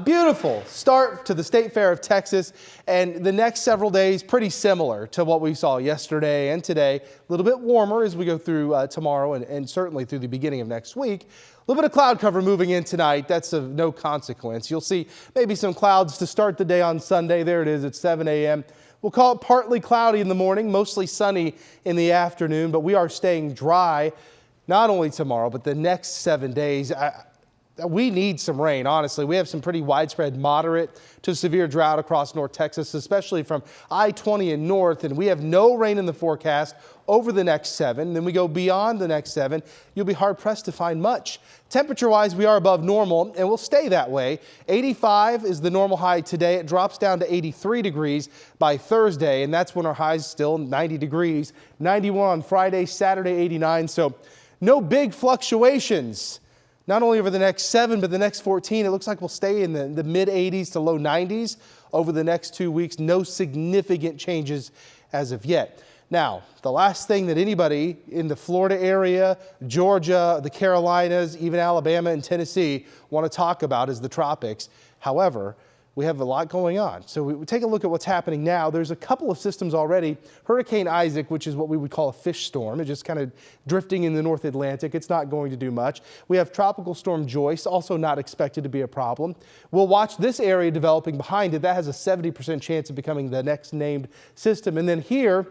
Beautiful start to the State Fair of Texas, and the next several days pretty similar to what we saw yesterday and today. A little bit warmer as we go through tomorrow and certainly through the beginning of next week. A little bit of cloud cover moving in tonight. That's of no consequence. You'll see maybe some clouds to start the day on Sunday. There it is at 7 a.m. We'll call it partly cloudy in the morning, mostly sunny in the afternoon, but we are staying dry not only tomorrow, but the next 7 days. We need some rain, honestly. We have some pretty widespread moderate to severe drought across North Texas, especially from I-20 and north, and we have no rain in the forecast over the next 7. Then we go beyond the next 7. You'll be hard-pressed to find much. Temperature-wise, we are above normal, and we'll stay that way. 85 is the normal high today. It drops down to 83 degrees by Thursday, and that's when our high's still 90 degrees. 91 on Friday, Saturday 89, so no big fluctuations. Not only over the next 7, but the next 14, it looks like we'll stay in the mid 80s to low 90s over the next 2 weeks. No significant changes as of yet. Now, the last thing that anybody in the Florida area, Georgia, the Carolinas, even Alabama and Tennessee want to talk about is the tropics. However, we have a lot going on. So we take a look at what's happening now. There's a couple of systems already. Hurricane Isaac, which is what we would call a fish storm. It's just kind of drifting in the North Atlantic. It's not going to do much. We have Tropical Storm Joyce, also not expected to be a problem. We'll watch this area developing behind it. That has a 70% chance of becoming the next named system. And then here,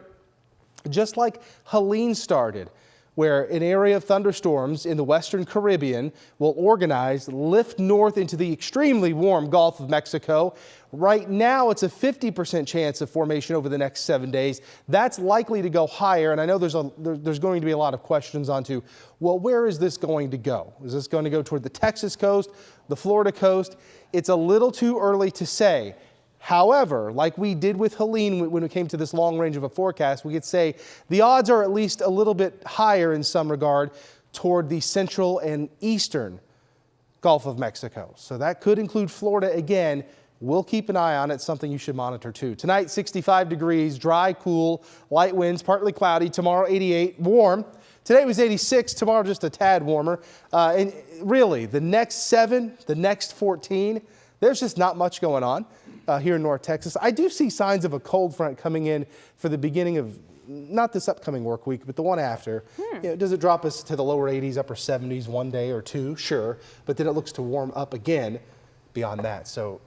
just like Helene started, where an area of thunderstorms in the western Caribbean will organize, lift north into the extremely warm Gulf of Mexico. Right now, it's a 50% chance of formation over the next 7 days. That's likely to go higher, and I know there's going to be a lot of questions onto, well, where is this going to go? Is this going to go toward the Texas coast, the Florida coast? It's a little too early to say. However, like we did with Helene when it came to this long range of a forecast, we could say the odds are at least a little bit higher in some regard toward the central and eastern Gulf of Mexico. So that could include Florida again. We'll keep an eye on it, something you should monitor too. Tonight, 65 degrees, dry, cool, light winds, partly cloudy. Tomorrow, 88, warm. Today was 86, tomorrow just a tad warmer. And really, the next 7, the next 14, there's just not much going on here in North Texas. I do see signs of a cold front coming in for the beginning of, not this upcoming work week, but the one after. You know, does it drop us to the lower 80s, upper 70s one day or two? Sure. But then it looks to warm up again beyond that. So